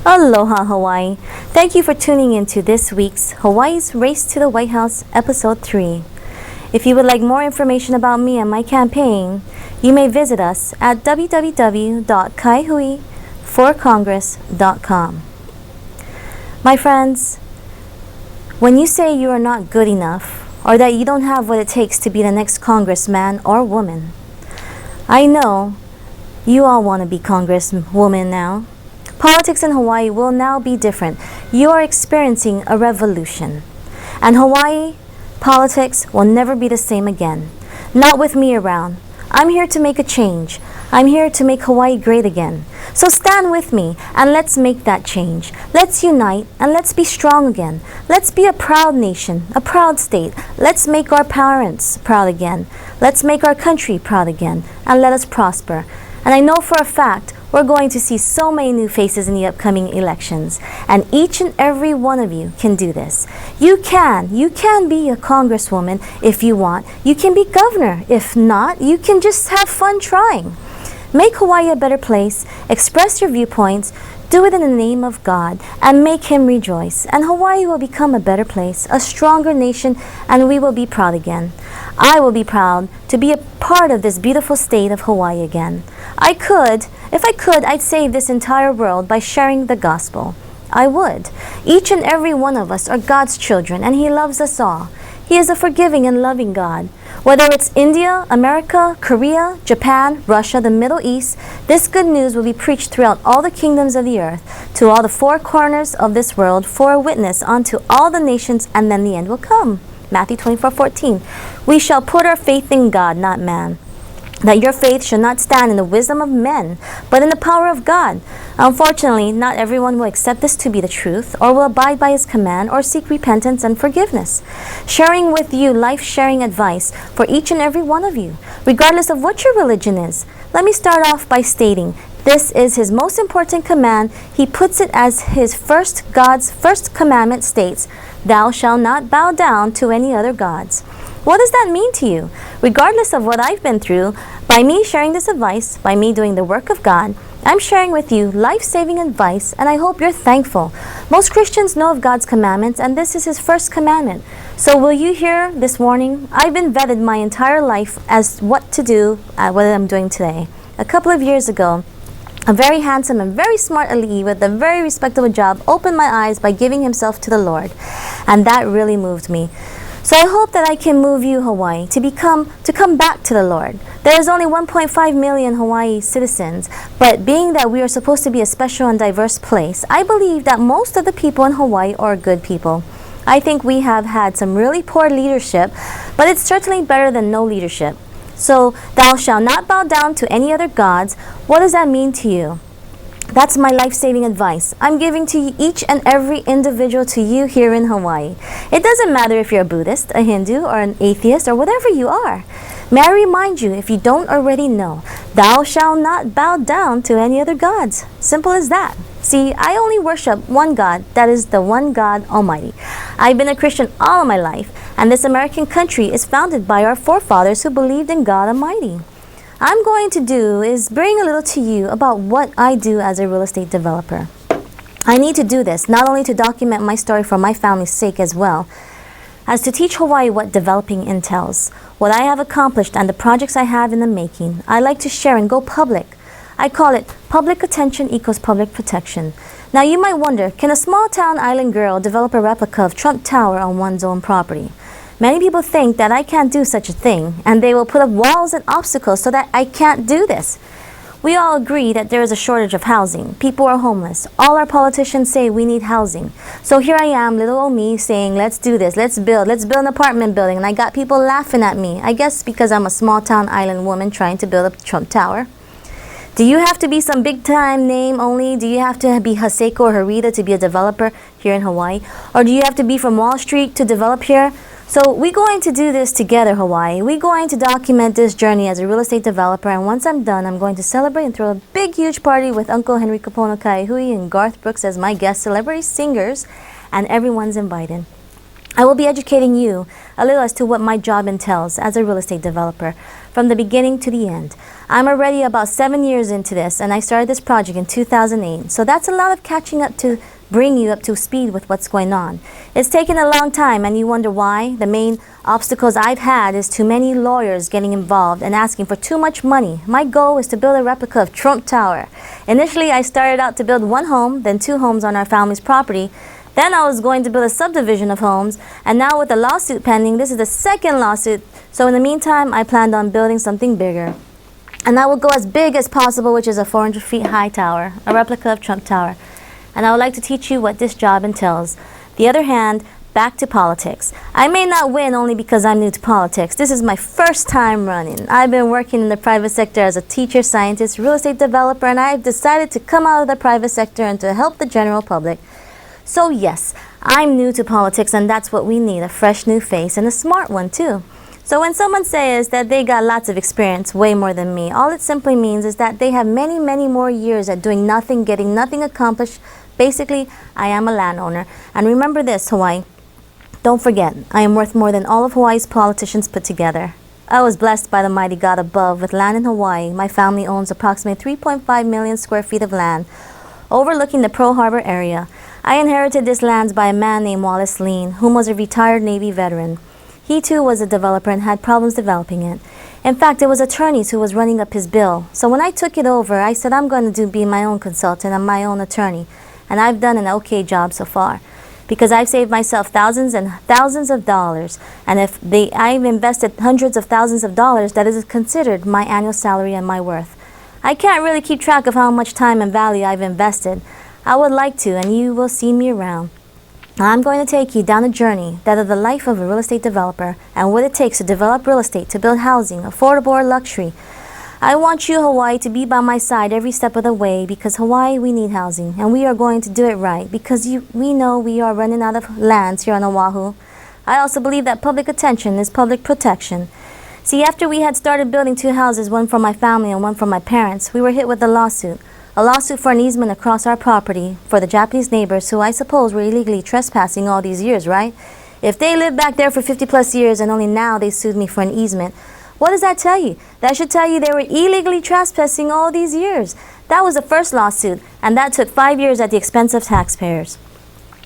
Aloha Hawaii! Thank you for tuning in to this week's Hawaii's Race to the White House Episode 3. If you would like more information about me and my campaign, you may visit us at www.kaihuiforcongress.com. My friends, when you say you are not good enough or that you don't have what it takes to be the next congressman or woman, I know you all want to be congresswoman now. Politics in Hawaii will now be different. You are experiencing a revolution. And Hawaii politics will never be the same again. Not with me around. I'm here to make a change. I'm here to make Hawaii great again. So stand with me and let's make that change. Let's unite and let's be strong again. Let's be a proud nation, a proud state. Let's make our parents proud again. Let's make our country proud again. And let us prosper. And I know for a fact we're going to see so many new faces in the upcoming elections. And each and every one of you can do this. You can be a congresswoman if you want. You can be governor. If not, you can just have fun trying. Make Hawaii a better place. Express your viewpoints. Do it in the name of God and make Him rejoice. And Hawaii will become a better place, a stronger nation, and we will be proud again. I will be proud to be a part of this beautiful state of Hawaii again. If I could, I'd save this entire world by sharing the gospel. I would. Each and every one of us are God's children, and He loves us all. He is a forgiving and loving God. Whether it's India, America, Korea, Japan, Russia, the Middle East, this good news will be preached throughout all the kingdoms of the earth, to all the four corners of this world, for a witness unto all the nations, and then the end will come. Matthew 24:14. We shall put our faith in God, not man. That your faith should not stand in the wisdom of men, but in the power of God. Unfortunately, not everyone will accept this to be the truth, or will abide by His command, or seek repentance and forgiveness. Sharing with you life-sharing advice for each and every one of you, regardless of what your religion is. Let me start off by stating, this is His most important command. He puts it as God's first commandment states, "Thou shalt not bow down to any other gods." What does that mean to you? Regardless of what I've been through, by me sharing this advice, by me doing the work of God, I'm sharing with you life-saving advice, and I hope you're thankful. Most Christians know of God's commandments, and this is His first commandment. So will you hear this morning? I've been vetted my entire life as what to do, what I'm doing today. A couple of years ago, a very handsome and very smart Ali with a very respectable job opened my eyes by giving himself to the Lord, and that really moved me. So I hope that I can move you, Hawaii, to come back to the Lord. There is only 1.5 million Hawaii citizens, but being that we are supposed to be a special and diverse place, I believe that most of the people in Hawaii are good people. I think we have had some really poor leadership, but it's certainly better than no leadership. So, thou shalt not bow down to any other gods. What does that mean to you? That's my life-saving advice. I'm giving to each and every individual to you here in Hawaii. It doesn't matter if you're a Buddhist, a Hindu, or an atheist, or whatever you are. May I remind you, if you don't already know, thou shalt not bow down to any other gods. Simple as that. See, I only worship one God, that is the one God Almighty. I've been a Christian all of my life, and this American country is founded by our forefathers who believed in God Almighty. I'm going to do is bring a little to you about what I do as a real estate developer. I need to do this not only to document my story for my family's sake as well, as to teach Hawaii what developing entails, what I have accomplished and the projects I have in the making. I like to share and go public. I call it public attention equals public protection. Now you might wonder, can a small town island girl develop a replica of Trump Tower on one's own property? Many people think that I can't do such a thing, and they will put up walls and obstacles so that I can't do this. We all agree that there is a shortage of housing. People are homeless. All our politicians say we need housing. So here I am, little old me, saying, let's do this, let's build an apartment building. And I got people laughing at me, I guess because I'm a small town island woman trying to build a Trump Tower. Do you have to be some big time name only? Do you have to be Haseko or Harita to be a developer here in Hawaii? Or do you have to be from Wall Street to develop here? So we're going to do this together, Hawaii. We're going to document this journey as a real estate developer, and once I'm done, I'm going to celebrate and throw a big, huge party with Uncle Henry Kaaihue and Garth Brooks as my guest celebrity singers, and everyone's invited. I will be educating you a little as to what my job entails as a real estate developer, from the beginning to the end. I'm already about 7 years into this, and I started this project in 2008, so that's a lot of catching up to bring you up to speed with what's going on. It's taken a long time, and you wonder why. The main obstacles I've had is too many lawyers getting involved and asking for too much money. My goal is to build a replica of Trump Tower. Initially, I started out to build one home, then 2 homes on our family's property. Then I was going to build a subdivision of homes, and now with the lawsuit pending, this is the 2nd lawsuit. So in the meantime, I planned on building something bigger. And I will go as big as possible, which is a 400 feet high tower, a replica of Trump Tower. And I would like to teach you what this job entails. The other hand, back to politics. I may not win only because I'm new to politics. This is my first time running. I've been working in the private sector as a teacher, scientist, real estate developer, and I've decided to come out of the private sector and to help the general public. So yes, I'm new to politics, and that's what we need, a fresh new face and a smart one too. So when someone says that they got lots of experience, way more than me, all it simply means is that they have many, many more years at doing nothing, getting nothing accomplished. Basically, I am a landowner. And remember this, Hawaii. Don't forget, I am worth more than all of Hawaii's politicians put together. I was blessed by the mighty God above with land in Hawaii. My family owns approximately 3.5 million square feet of land overlooking the Pearl Harbor area. I inherited this land by a man named Wallace Lean, whom was a retired Navy veteran. He too was a developer and had problems developing it. In fact, it was attorneys who was running up his bill. So when I took it over, I said I'm going to be my own consultant and my own attorney. And I've done an okay job so far, because I've saved myself thousands and thousands of dollars. And if I've invested hundreds of thousands of dollars, that is considered my annual salary and my worth. I can't really keep track of how much time and value I've invested. I would like to, and you will see me around. I'm going to take you down a journey that of the life of a real estate developer and what it takes to develop real estate, to build housing, affordable or luxury. I want you, Hawaii, to be by my side every step of the way, because Hawaii, we need housing, and we are going to do it right, because we know we are running out of lands here on Oahu. I also believe that public attention is public protection. See, after we had started building 2 houses, one for my family and one for my parents, we were hit with a lawsuit for an easement across our property for the Japanese neighbors who I suppose were illegally trespassing all these years, right? If they lived back there for 50 plus years and only now they sued me for an easement, what does that tell you? That should tell you they were illegally trespassing all these years. That was the first lawsuit, and that took 5 years at the expense of taxpayers.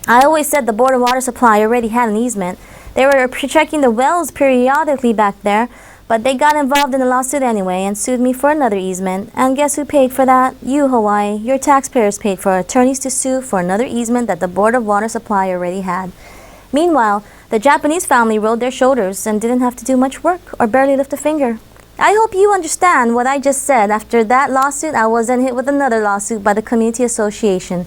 I always said the Board of Water Supply already had an easement. They were checking the wells periodically back there, but they got involved in the lawsuit anyway and sued me for another easement. And guess who paid for that? You, Hawaii. Your taxpayers paid for attorneys to sue for another easement that the Board of Water Supply already had. Meanwhile, the Japanese family rolled their shoulders and didn't have to do much work or barely lift a finger. I hope you understand what I just said. After that lawsuit, I was then hit with another lawsuit by the community association.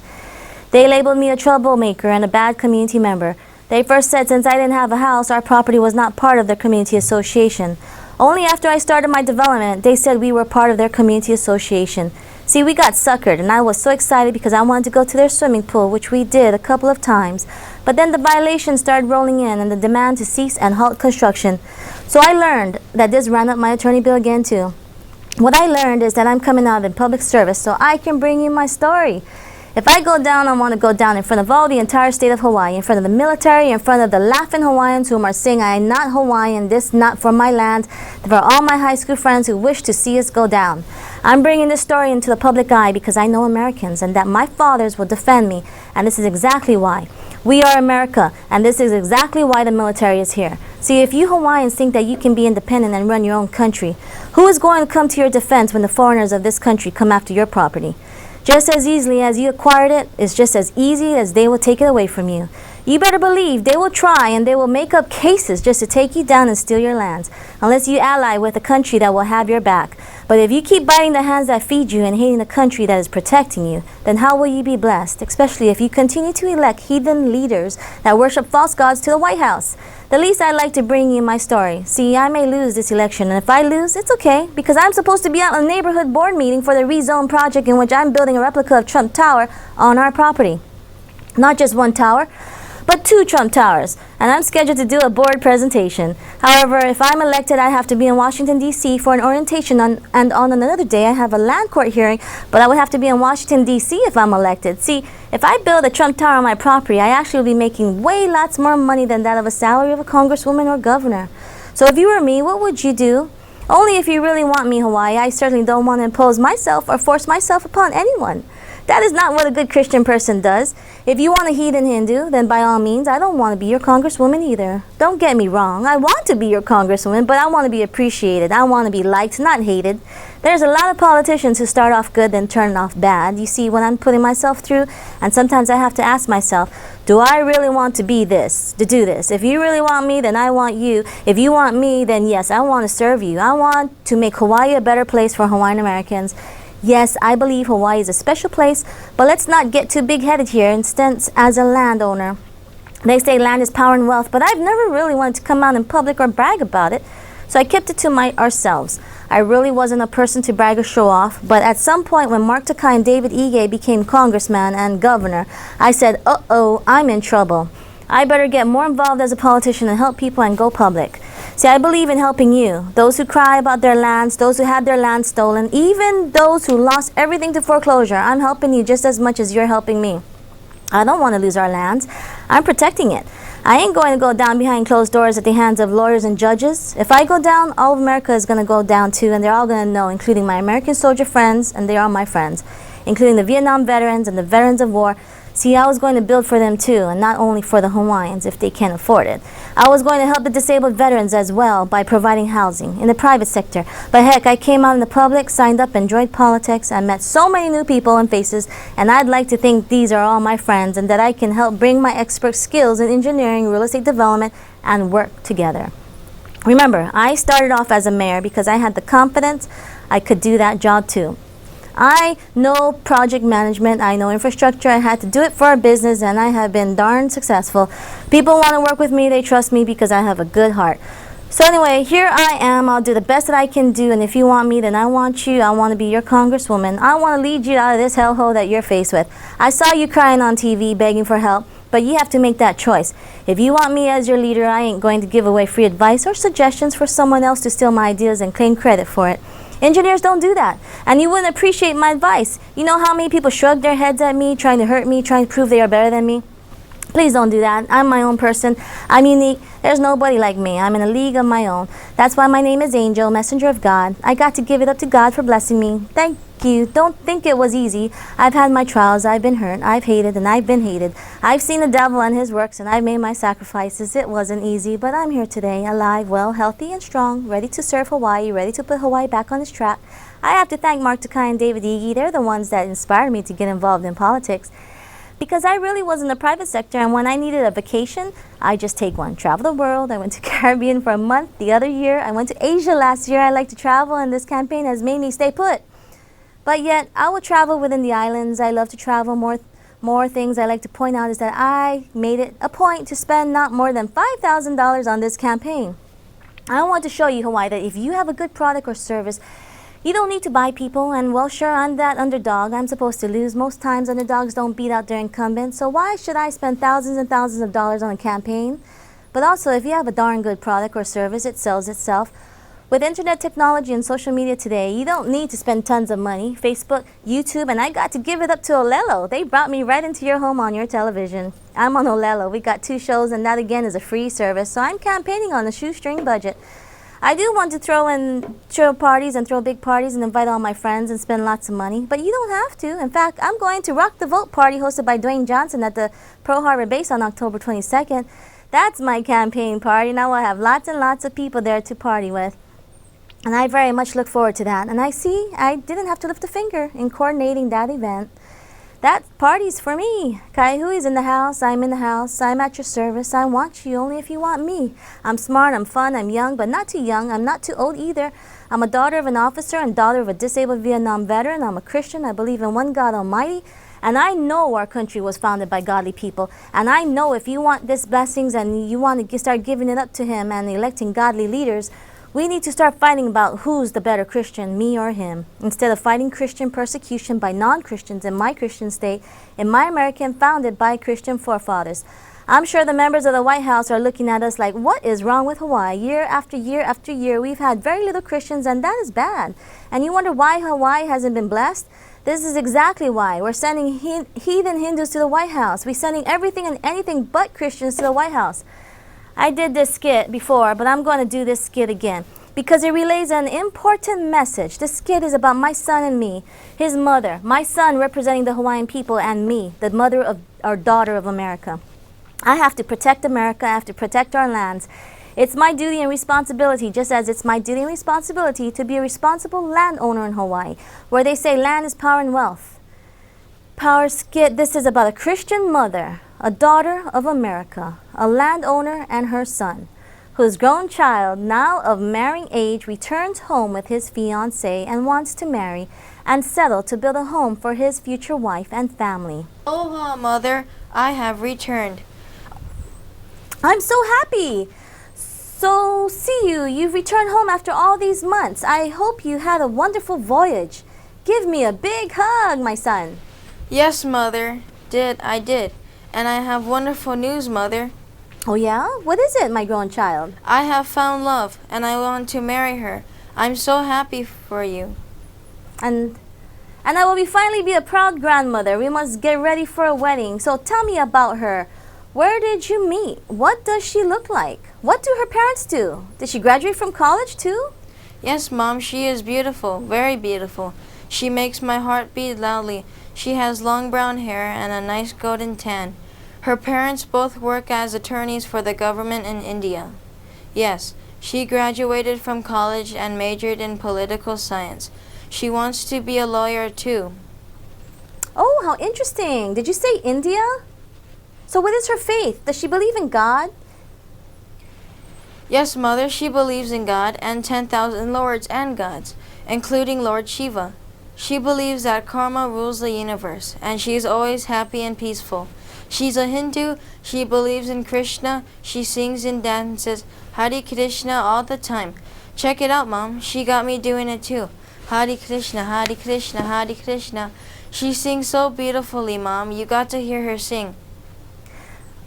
They labeled me a troublemaker and a bad community member. They first said since I didn't have a house, our property was not part of their community association. Only after I started my development, they said we were part of their community association. See, we got suckered, and I was so excited because I wanted to go to their swimming pool, which we did a couple of times. But then the violations started rolling in and the demand to cease and halt construction. So I learned that this ran up my attorney bill again too. What I learned is that I'm coming out in public service so I can bring you my story. If I go down, I want to go down in front of all the entire state of Hawaii, in front of the military, in front of the laughing Hawaiians who are saying I am not Hawaiian, this not for my land, for all my high school friends who wish to see us go down. I'm bringing this story into the public eye because I know Americans and that my fathers will defend me, and this is exactly why. We are America, and this is exactly why the military is here. See, if you Hawaiians think that you can be independent and run your own country, who is going to come to your defense when the foreigners of this country come after your property? Just as easily as you acquired it, it's just as easy as they will take it away from you. You better believe they will try and they will make up cases just to take you down and steal your lands, unless you ally with a country that will have your back. But if you keep biting the hands that feed you and hating the country that is protecting you, then how will you be blessed, especially if you continue to elect heathen leaders that worship false gods to the White House? The least I'd like to bring you my story. See, I may lose this election, and if I lose, it's okay, because I'm supposed to be at a neighborhood board meeting for the rezone project in which I'm building a replica of Trump Tower on our property. Not just one tower, but 2 Trump Towers, and I'm scheduled to do a board presentation. However, if I'm elected, I have to be in Washington, D.C. for an orientation, and on another day, I have a land court hearing, but I would have to be in Washington, D.C. if I'm elected. See, if I build a Trump Tower on my property, I actually will be making lots more money than that of a salary of a congresswoman or governor. So if you were me, what would you do? Only if you really want me, Hawaii. I certainly don't want to impose myself or force myself upon anyone. That is not what a good Christian person does. If you want a heathen Hindu, then by all means, I don't want to be your congresswoman either. Don't get me wrong. I want to be your congresswoman, but I want to be appreciated. I want to be liked, not hated. There's a lot of politicians who start off good, then turn off bad. You see what I'm putting myself through? And sometimes I have to ask myself, do I really want to be this, to do this? If you really want me, then I want you. If you want me, then yes, I want to serve you. I want to make Hawaii a better place for Hawaiian Americans. Yes, I believe Hawaii is a special place, but let's not get too big-headed here. Instead, as a landowner, they say land is power and wealth, but I've never really wanted to come out in public or brag about it, so I kept it to ourselves. I really wasn't a person to brag or show off, but at some point when Mark Takai and David Ige became congressman and governor, I said, uh-oh, I'm in trouble. I better get more involved as a politician and help people and go public. See, I believe in helping you, those who cry about their lands, those who had their land stolen, even those who lost everything to foreclosure. I'm helping you just as much as you're helping me. I don't want to lose our lands. I'm protecting it. I ain't going to go down behind closed doors at the hands of lawyers and judges. If I go down, all of America is going to go down too, and they're all going to know, including my American soldier friends, and they are my friends, including the Vietnam veterans and the veterans of war. See, I was going to build for them too, and not only for the Hawaiians if they can't afford it. I was going to help the disabled veterans as well by providing housing in the private sector. But heck, I came out in the public, signed up, and joined politics. I met so many new people and faces, and I'd like to think these are all my friends and that I can help bring my expert skills in engineering, real estate development, and work together. Remember, I started off as a mayor because I had the confidence I could do that job too. I know project management, I know infrastructure, I had to do it for a business, and I have been darn successful. People want to work with me, they trust me because I have a good heart. So anyway, here I am, I'll do the best that I can do, and if you want me, then I want you. I want to be your congresswoman. I want to lead you out of this hellhole that you're faced with. I saw you crying on TV, begging for help, but you have to make that choice. If you want me as your leader, I ain't going to give away free advice or suggestions for someone else to steal my ideas and claim credit for it. Engineers don't do that, and you wouldn't appreciate my advice. You know how many people shrug their heads at me, trying to hurt me, trying to prove they are better than me? Please don't do that. I'm my own person. I'm unique. There's nobody like me. I'm in a league of my own. That's why my name is Angel, messenger of God. I got to give it up to God for blessing me. Thank you. Don't think it was easy. I've had my trials. I've been hurt. I've hated, and I've been hated. I've seen the devil and his works, and I've made my sacrifices. It wasn't easy, but I'm here today, alive, well, healthy, and strong, ready to serve Hawaii, ready to put Hawaii back on its track. I have to thank Mark Takai and David Ige. They're the ones that inspired me to get involved in politics. Because I really was in the private sector, and when I needed a vacation, I just take one. Travel the world. I went to Caribbean for a month the other year. I went to Asia last year. I like to travel, and this campaign has made me stay put. But yet, I will travel within the islands. I love to travel more things I like to point out is that I made it a point to spend not more than $5,000 on this campaign. I want to show you, Hawaii, that if you have a good product or service, you don't need to buy people, and well, sure, I'm that underdog. I'm supposed to lose. Most times, underdogs don't beat out their incumbents, so why should I spend thousands and thousands of dollars on a campaign? But also, if you have a darn good product or service, it sells itself. With internet technology and social media today, you don't need to spend tons of money. Facebook, YouTube, and I got to give it up to Olelo. They brought me right into your home on your television. I'm on Olelo. We got 2 shows, and that again is a free service, so I'm campaigning on a shoestring budget. I do want to throw parties and throw big parties and invite all my friends and spend lots of money, but you don't have to. In fact, I'm going to Rock the Vote party hosted by Dwayne Johnson at the Pearl Harbor base on October 22nd. That's my campaign party. Now I'll have lots and lots of people there to party with. And I very much look forward to that. And I see I didn't have to lift a finger in coordinating that event. That party's for me. Kaaihue in the house. I'm in the house. I'm at your service. I want you only if you want me. I'm smart. I'm fun. I'm young, but not too young. I'm not too old either. I'm a daughter of an officer and daughter of a disabled Vietnam veteran. I'm a Christian. I believe in one God Almighty. And I know our country was founded by godly people. And I know if you want these blessings and you want to start giving it up to Him and electing godly leaders, we need to start fighting about who's the better Christian, me or him, instead of fighting Christian persecution by non-Christians in my Christian state, in my American founded by Christian forefathers. I'm sure the members of the White House are looking at us like, what is wrong with Hawaii? Year after year after year, we've had very little Christians, and that is bad. And you wonder why Hawaii hasn't been blessed? This is exactly why. We're sending heathen Hindus to the White House. We're sending everything and anything but Christians to the White House. I did this skit before, but I'm going to do this skit again because it relays an important message. This skit is about my son and me, his mother, my son representing the Hawaiian people, and me, the mother of our daughter of America. I have to protect America. I have to protect our lands. It's my duty and responsibility, just as it's my duty and responsibility to be a responsible landowner in Hawaii, where they say land is power and wealth. Power skit, this is about a Christian mother, a daughter of America, a landowner and her son, whose grown child, now of marrying age, returns home with his fiancée and wants to marry and settle to build a home for his future wife and family. Aloha, Mother. I have returned. I'm so happy. So, see you. You've returned home after all these months. I hope you had a wonderful voyage. Give me a big hug, my son. Yes, Mother. I did. And I have wonderful news, Mother. Oh, yeah? What is it, my grown child? I have found love, and I want to marry her. I'm so happy for you. And I will finally be a proud grandmother. We must get ready for a wedding. So tell me about her. Where did you meet? What does she look like? What do her parents do? Did she graduate from college too? Yes, Mom, she is beautiful, very beautiful. She makes my heart beat loudly. She has long brown hair and a nice golden tan. Her parents both work as attorneys for the government in India. Yes, she graduated from college and majored in political science. She wants to be a lawyer too. Oh, how interesting. Did you say India? So what is her faith? Does she believe in God? Yes, Mother, she believes in God and 10,000 lords and gods, including Lord Shiva. She believes that karma rules the universe, and she is always happy and peaceful. She's a Hindu. She believes in Krishna. She sings and dances Hare Krishna all the time. Check it out, Mom. She got me doing it too. Hare Krishna, Hare Krishna, Hare Krishna. She sings so beautifully, Mom. You got to hear her sing.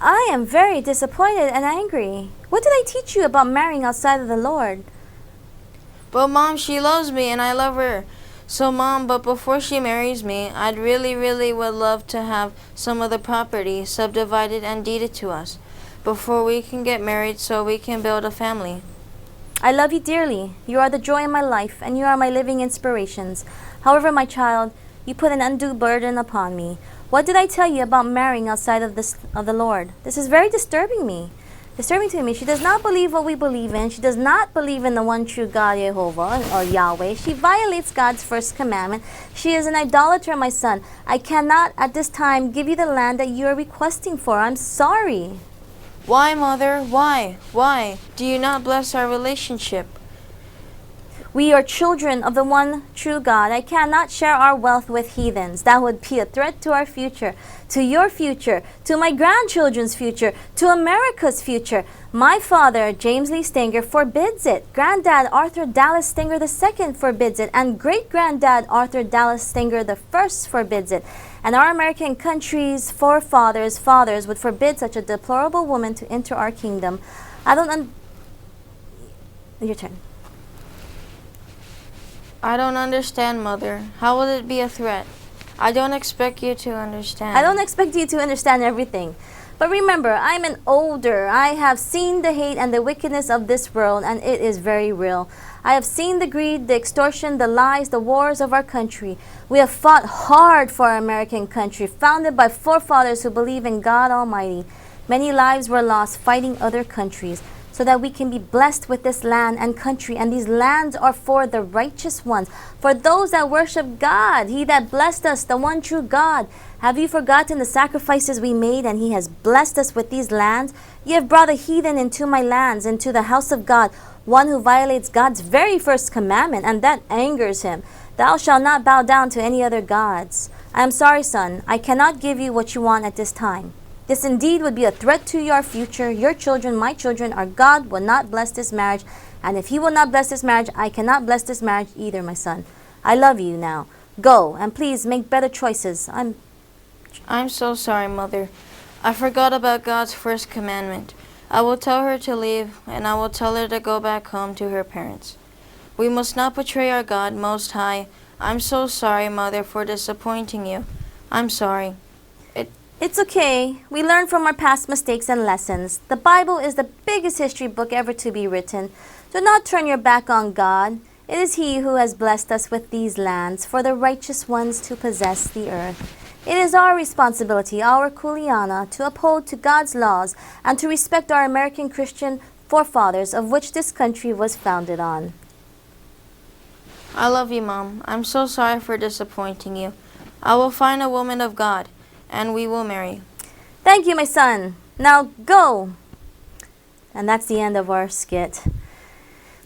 I am very disappointed and angry. What did I teach you about marrying outside of the Lord? But Mom, she loves me and I love her. So Mom, but before she marries me, I'd really would love to have some of the property subdivided and deeded to us before we can get married so we can build a family. I love you dearly. You are the joy in my life and you are my living inspirations. However, my child, you put an undue burden upon me. What did I tell you about marrying outside of the Lord? This is very disturbing to me. She does not believe what we believe in. She does not believe in the one true God, Jehovah or Yahweh. She violates God's first commandment. She is an idolater, my son. I cannot at this time give you the land that you are requesting for. I'm sorry. Why, Mother? Why? Why do you not bless our relationship? We are children of the one true God. I cannot share our wealth with heathens. That would be a threat to our future, to your future, to my grandchildren's future, to America's future. My father, James Lee Stenger, forbids it. Granddad Arthur Dallas Stenger II forbids it. And great-granddad Arthur Dallas Stenger I forbids it. And our American country's fathers would forbid such a deplorable woman to enter our kingdom. Your turn. I don't understand, Mother. How will it be a threat? I don't expect you to understand. I don't expect you to understand everything. But remember, I'm an older. I have seen the hate and the wickedness of this world, and it is very real. I have seen the greed, the extortion, the lies, the wars of our country. We have fought hard for our American country, founded by forefathers who believe in God Almighty. Many lives were lost fighting other countries, so that we can be blessed with this land and country. And these lands are for the righteous ones, for those that worship God, He that blessed us, the one true God. Have you forgotten the sacrifices we made, and He has blessed us with these lands? You have brought a heathen into my lands, into the house of God, one who violates God's very first commandment, and that angers Him. Thou shalt not bow down to any other gods. I am sorry, son. I cannot give you what you want at this time. This indeed would be a threat to your future. Your children, my children, our God will not bless this marriage. And if He will not bless this marriage, I cannot bless this marriage either, my son. I love you now. Go, and please make better choices. I'm so sorry, Mother. I forgot about God's first commandment. I will tell her to leave, and I will tell her to go back home to her parents. We must not betray our God Most High. I'm so sorry, Mother, for disappointing you. I'm sorry. It's okay. We learn from our past mistakes and lessons. The Bible is the biggest history book ever to be written. Do not turn your back on God. It is He who has blessed us with these lands for the righteous ones to possess the earth. It is our responsibility, our kuleana, to uphold to God's laws and to respect our American Christian forefathers of which this country was founded on. I love you, Mom. I'm so sorry for disappointing you. I will find a woman of God, and we will marry. Thank you, my son. Now go. And that's the end of our skit.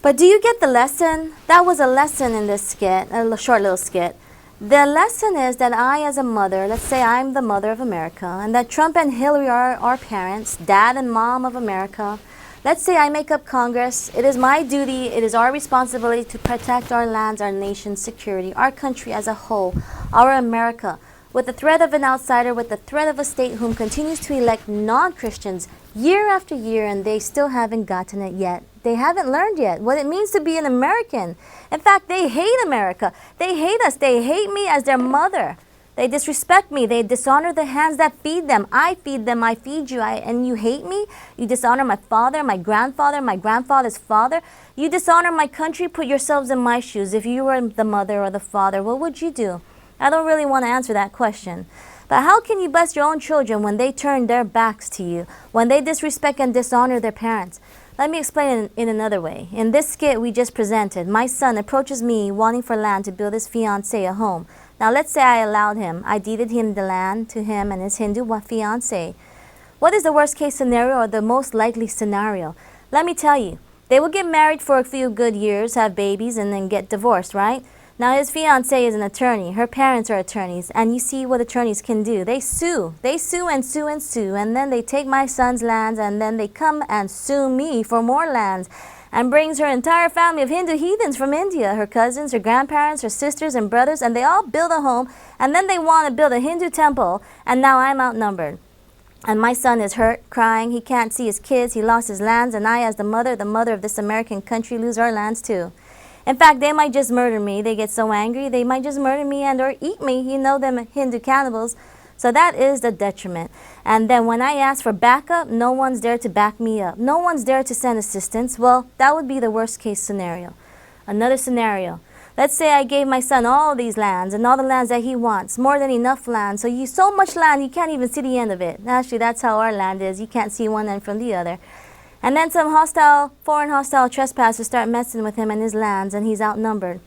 But do you get the lesson? That was a lesson in this skit, a short little skit. The lesson is that I, as a mother, let's say I'm the mother of America, and that Trump and Hillary are our parents, dad and mom of America. Let's say I make up Congress. It is my duty, it is our responsibility to protect our lands, our nation's security, our country as a whole, our America, with the threat of an outsider, with the threat of a state whom continues to elect non-Christians year after year, and they still haven't gotten it yet. They haven't learned yet what it means to be an American. In fact, they hate America. They hate us. They hate me as their mother. They disrespect me. They dishonor the hands that feed them. I feed them. I feed you. And you hate me? You dishonor my father, my grandfather's father. You dishonor my country. Put yourselves in my shoes. If you were the mother or the father, what would you do? I don't really want to answer that question. But how can you bless your own children when they turn their backs to you, when they disrespect and dishonor their parents? Let me explain it in another way. In this skit we just presented, my son approaches me wanting for land to build his fiancée a home. Now let's say I allowed him. I deeded him the land to him and his Hindu fiancée. What is the worst case scenario or the most likely scenario? Let me tell you. They will get married for a few good years, have babies, and then get divorced, right? Now his fiancée is an attorney. Her parents are attorneys. And you see what attorneys can do. They sue. They sue and sue and sue. And then they take my son's lands and then they come and sue me for more lands. And brings her entire family of Hindu heathens from India, her cousins, her grandparents, her sisters and brothers, and they all build a home, and then they want to build a Hindu temple, and now I'm outnumbered. And my son is hurt, crying, he can't see his kids, he lost his lands, and I as the mother of this American country lose our lands too. In fact, they might just murder me. They get so angry, they might just murder me and or eat me. You know them Hindu cannibals. So that is the detriment. And then when I ask for backup, no one's there to back me up. No one's there to send assistance. Well, that would be the worst case scenario. Another scenario. Let's say I gave my son all these lands and all the lands that he wants, more than enough land. So so much land, you can't even see the end of it. Actually, that's how our land is. You can't see one end from the other. And then some foreign hostile trespassers start messing with him and his lands, and he's outnumbered.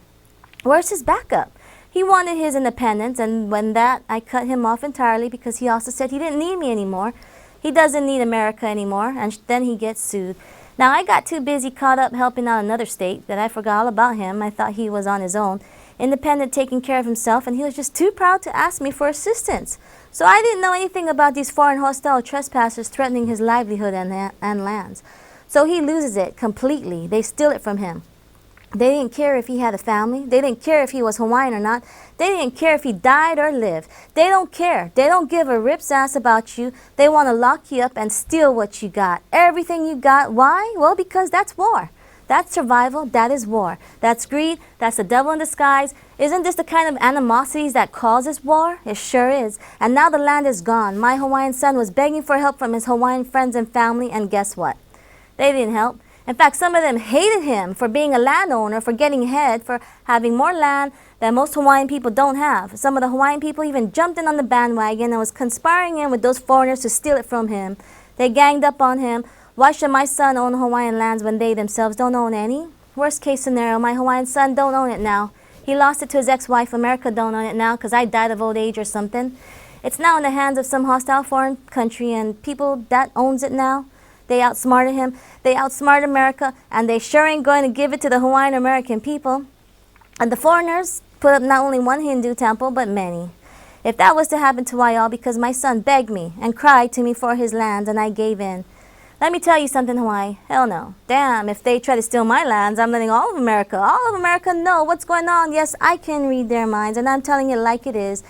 Where's his backup? He wanted his independence, and when that, I cut him off entirely because he also said he didn't need me anymore. He doesn't need America anymore, and then he gets sued. Now, I got too busy caught up helping out another state that I forgot all about him. I thought he was on his own, independent, taking care of himself, and he was just too proud to ask me for assistance. So I didn't know anything about these foreign hostile trespassers threatening his livelihood and lands. So he loses it completely. They steal it from him. They didn't care if he had a family. They didn't care if he was Hawaiian or not. They didn't care if he died or lived. They don't care. They don't give a rip's ass about you. They want to lock you up and steal what you got. Everything you got. Why? Well, because that's war. That's survival. That is war. That's greed. That's the devil in disguise. Isn't this the kind of animosities that causes war? It sure is. And now the land is gone. My Hawaiian son was begging for help from his Hawaiian friends and family, and guess what? They didn't help. In fact, some of them hated him for being a landowner, for getting ahead, for having more land that most Hawaiian people don't have. Some of the Hawaiian people even jumped in on the bandwagon and was conspiring in with those foreigners to steal it from him. They ganged up on him. Why should my son own Hawaiian lands when they themselves don't own any? Worst case scenario, my Hawaiian son don't own it now. He lost it to his ex-wife. America don't own it now because I died of old age or something. It's now in the hands of some hostile foreign country, and people that owns it now. They outsmarted him. They outsmarted America, and they sure ain't going to give it to the Hawaiian American people. And the foreigners put up not only one Hindu temple, but many. If that was to happen to Wai'au because my son begged me and cried to me for his lands and I gave in. Let me tell you something, Hawaii. Hell no. Damn, if they try to steal my lands, I'm letting all of America know what's going on. Yes, I can read their minds, and I'm telling it like it is.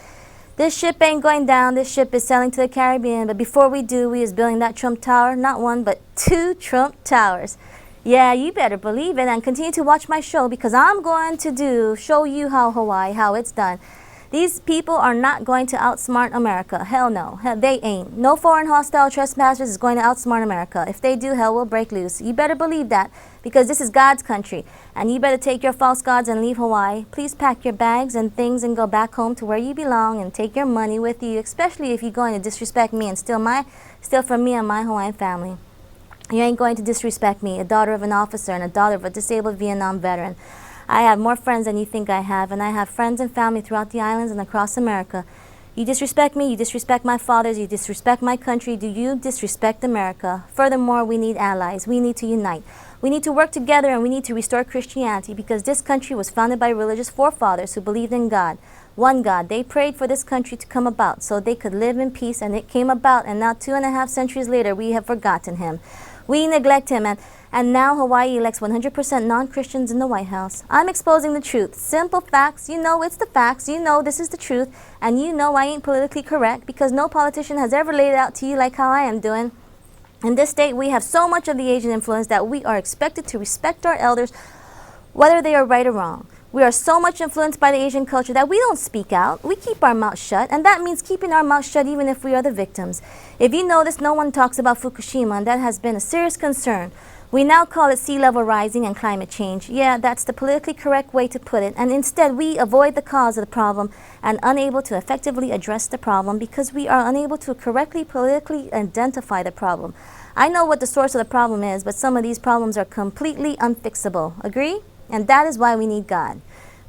This ship ain't going down. This ship is sailing to the Caribbean. But before we do, we is building that Trump Tower. Not one, but 2 Trump Towers. Yeah, you better believe it, and continue to watch my show, because I'm going to show you how Hawaii, how it's done. These people are not going to outsmart America. Hell no. Hell, they ain't. No foreign hostile trespassers is going to outsmart America. If they do, hell will break loose. You better believe that, because this is God's country. And you better take your false gods and leave Hawaii. Please pack your bags and things and go back home to where you belong, and take your money with you, especially if you're going to disrespect me and steal from me and my Hawaiian family. You ain't going to disrespect me, a daughter of an officer and a daughter of a disabled Vietnam veteran. I have more friends than you think I have, and I have friends and family throughout the islands and across America. You disrespect me, you disrespect my fathers, you disrespect my country, do you disrespect America? Furthermore, we need allies. We need to unite. We need to work together, and we need to restore Christianity, because this country was founded by religious forefathers who believed in God. One God. They prayed for this country to come about so they could live in peace, and it came about, and now 2.5 centuries later we have forgotten him. We neglect him, and now Hawaii elects 100% non-Christians in the White House. I'm exposing the truth. Simple facts. You know it's the facts. You know this is the truth. And you know I ain't politically correct, because no politician has ever laid it out to you like how I am doing. In this state, we have so much of the Asian influence that we are expected to respect our elders, whether they are right or wrong. We are so much influenced by the Asian culture that we don't speak out. We keep our mouth shut, and that means keeping our mouth shut even if we are the victims. If you notice, no one talks about Fukushima, and that has been a serious concern. We now call it sea level rising and climate change. Yeah, that's the politically correct way to put it, and instead we avoid the cause of the problem and unable to effectively address the problem because we are unable to correctly politically identify the problem. I know what the source of the problem is, but some of these problems are completely unfixable. Agree? And that is why we need God.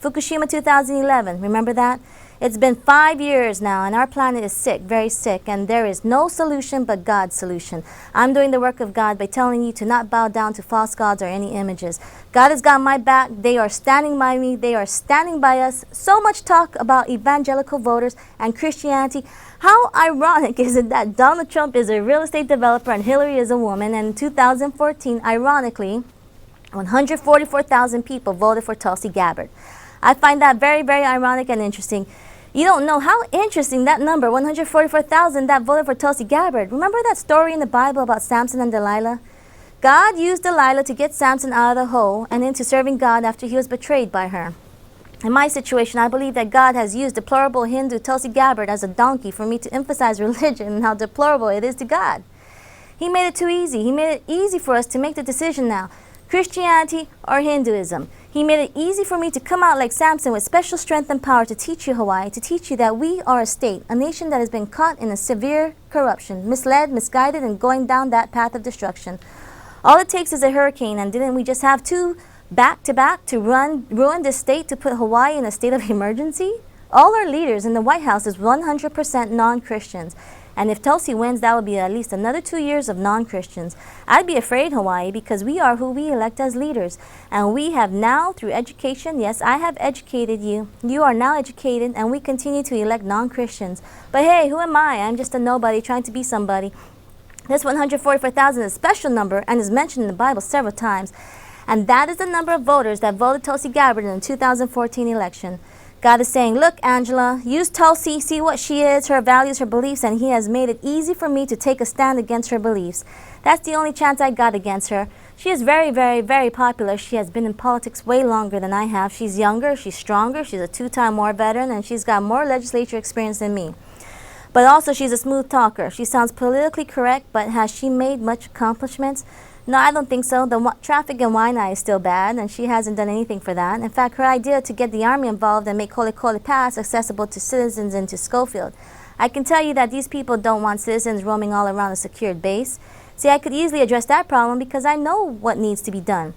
Fukushima 2011, remember that? It's been 5 years now, and our planet is sick, very sick, and there is no solution but God's solution. I'm doing the work of God by telling you to not bow down to false gods or any images. God has got my back. They are standing by me. They are standing by us. So much talk about evangelical voters and Christianity. How ironic is it that Donald Trump is a real estate developer and Hillary is a woman, and in 2014, ironically, 144,000 people voted for Tulsi Gabbard. I find that very, very ironic and interesting. You don't know how interesting that number, 144,000, that voted for Tulsi Gabbard. Remember that story in the Bible about Samson and Delilah? God used Delilah to get Samson out of the hole and into serving God after he was betrayed by her. In my situation, I believe that God has used deplorable Hindu Tulsi Gabbard as a donkey for me to emphasize religion and how deplorable it is to God. He made it too easy. He made it easy for us to make the decision now. Christianity or Hinduism. He made it easy for me to come out like Samson with special strength and power to teach you, Hawaii, to teach you that we are a state, a nation that has been caught in a severe corruption, misled, misguided, and going down that path of destruction. All it takes is a hurricane, and didn't we just have 2 back-to-back to ruin this state, to put Hawaii in a state of emergency? All our leaders in the White House is 100% non-Christians. And if Tulsi wins, that will be at least another 2 years of non-Christians. I'd be afraid, Hawaii, because we are who we elect as leaders. And we have now, through education, yes, I have educated you. You are now educated, and we continue to elect non-Christians. But hey, who am I? I'm just a nobody trying to be somebody. This 144,000 is a special number and is mentioned in the Bible several times. And that is the number of voters that voted Tulsi Gabbard in the 2014 election. God is saying, look, Angela, use Tulsi, see what she is, her values, her beliefs, and he has made it easy for me to take a stand against her beliefs. That's the only chance I got against her. She is very, very, very popular. She has been in politics way longer than I have. She's younger, she's stronger, she's a 2-time war veteran, and she's got more legislature experience than me. But also, she's a smooth talker. She sounds politically correct, but has she made much accomplishments? No, I don't think so. The traffic in Waianae is still bad, and she hasn't done anything for that. In fact, her idea to get the Army involved and make Kolikoli Pass accessible to citizens into Schofield. I can tell you that these people don't want citizens roaming all around a secured base. See, I could easily address that problem because I know what needs to be done.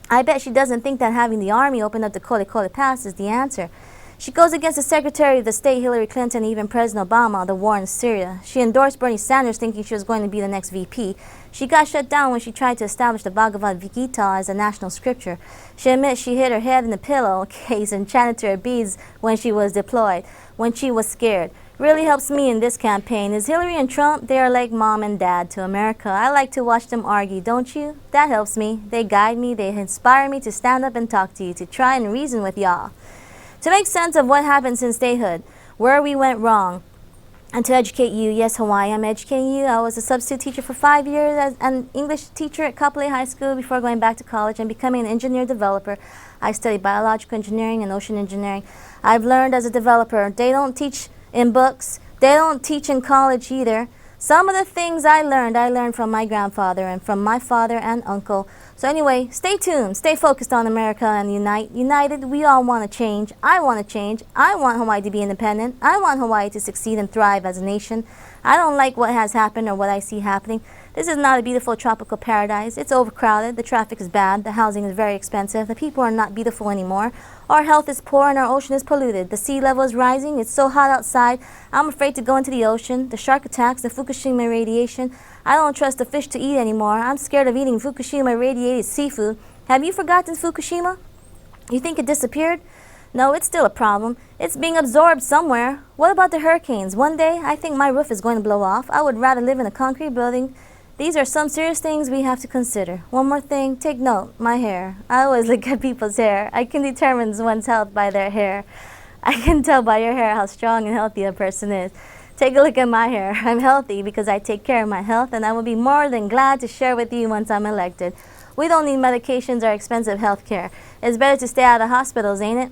I bet she doesn't think that having the Army open up the Kolikoli Pass is the answer. She goes against the Secretary of the State, Hillary Clinton, and even President Obama, the war in Syria. She endorsed Bernie Sanders thinking she was going to be the next VP. She got shut down when she tried to establish the Bhagavad Gita as a national scripture. She admits she hit her head in the pillowcase and chanted to her beads when she was deployed, when she was scared. Really helps me in this campaign is Hillary and Trump. They are like mom and dad to America. I like to watch them argue, don't you? That helps me. They guide me. They inspire me to stand up and talk to you, to try and reason with y'all. To make sense of what happened since statehood, where we went wrong. And to educate you, yes, Hawaii, I'm educating you. I was a substitute teacher for 5 years as an English teacher at Kapolei High School before going back to college and becoming an engineer developer. I studied biological engineering and ocean engineering. I've learned as a developer. They don't teach in books. They don't teach in college either. Some of the things I learned from my grandfather and from my father and uncle. So anyway, stay tuned, stay focused on America and unite. United, we all want to change. I want to change. I want Hawaii to be independent. I want Hawaii to succeed and thrive as a nation. I don't like what has happened or what I see happening. This is not a beautiful tropical paradise. It's overcrowded. The traffic is bad. The housing is very expensive. The people are not beautiful anymore. Our health is poor and our ocean is polluted. The sea level is rising. It's so hot outside. I'm afraid to go into the ocean. The shark attacks, the Fukushima radiation. I don't trust the fish to eat anymore. I'm scared of eating Fukushima radiated seafood. Have you forgotten Fukushima? You think it disappeared? No, it's still a problem. It's being absorbed somewhere. What about the hurricanes? One day, I think my roof is going to blow off. I would rather live in a concrete building. These are some serious things we have to consider. One more thing, take note, my hair. I always look at people's hair. I can determine one's health by their hair. I can tell by your hair how strong and healthy a person is. Take a look at my hair. I'm healthy because I take care of my health, and I will be more than glad to share with you once I'm elected. We don't need medications or expensive health care. It's better to stay out of hospitals, ain't it?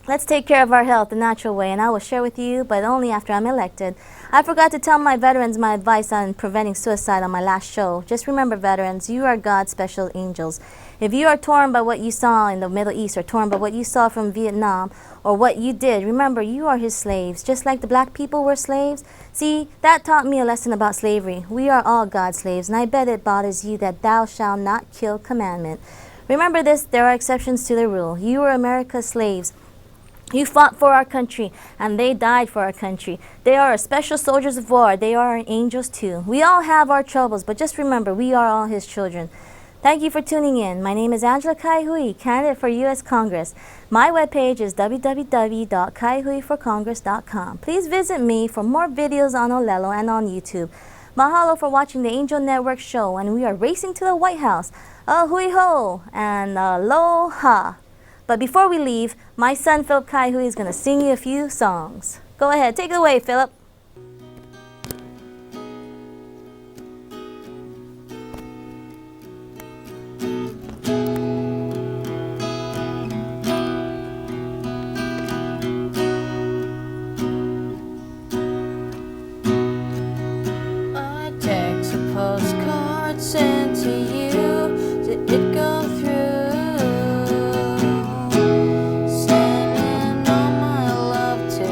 Let's take care of our health the natural way, and I will share with you, but only after I'm elected. I forgot to tell my veterans my advice on preventing suicide on my last show. Just remember, veterans, you are God's special angels. If you are torn by what you saw in the Middle East, or torn by what you saw from Vietnam, or what you did, remember, you are his slaves, just like the black people were slaves. See, that taught me a lesson about slavery. We are all God's slaves, and I bet it bothers you that thou shalt not kill commandment. Remember this, there are exceptions to the rule. You were America's slaves. You fought for our country, and they died for our country. They are special soldiers of war. They are our angels too. We all have our troubles, but just remember, we are all his children. Thank you for tuning in. My name is Angela Kaaihue, candidate for U.S. Congress. My webpage is www.kaihueforcongress.com. Please visit me for more videos on Olelo and on YouTube. Mahalo for watching the Angel Network show, and we are racing to the White House. Ahui ho and aloha. But before we leave, my son Phillip Kaaihue is going to sing you a few songs. Go ahead, take it away, Phillip. I text a postcard sent to you. Did it go through? Sending all my love to you.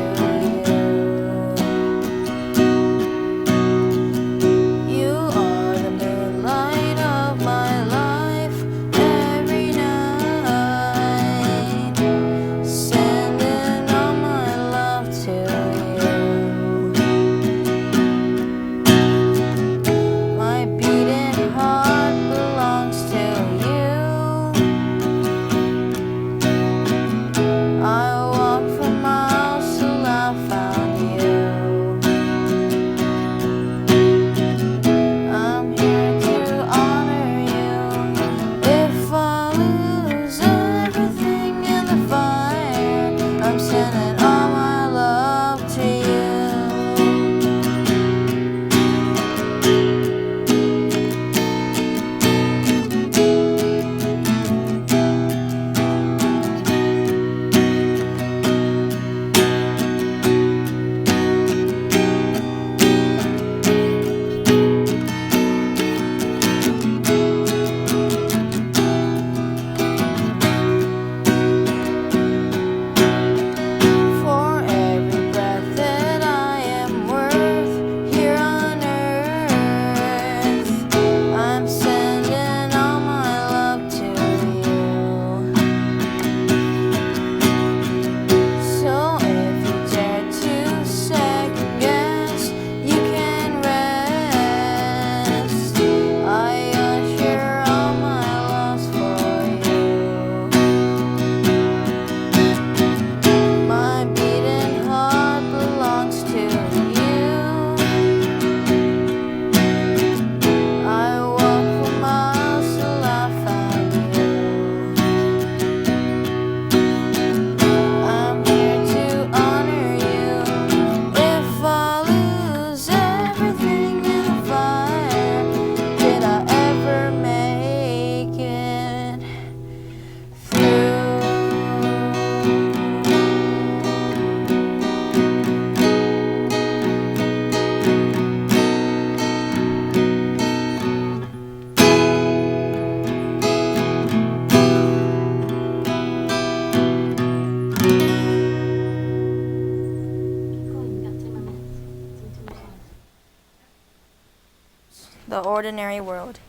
the ordinary world.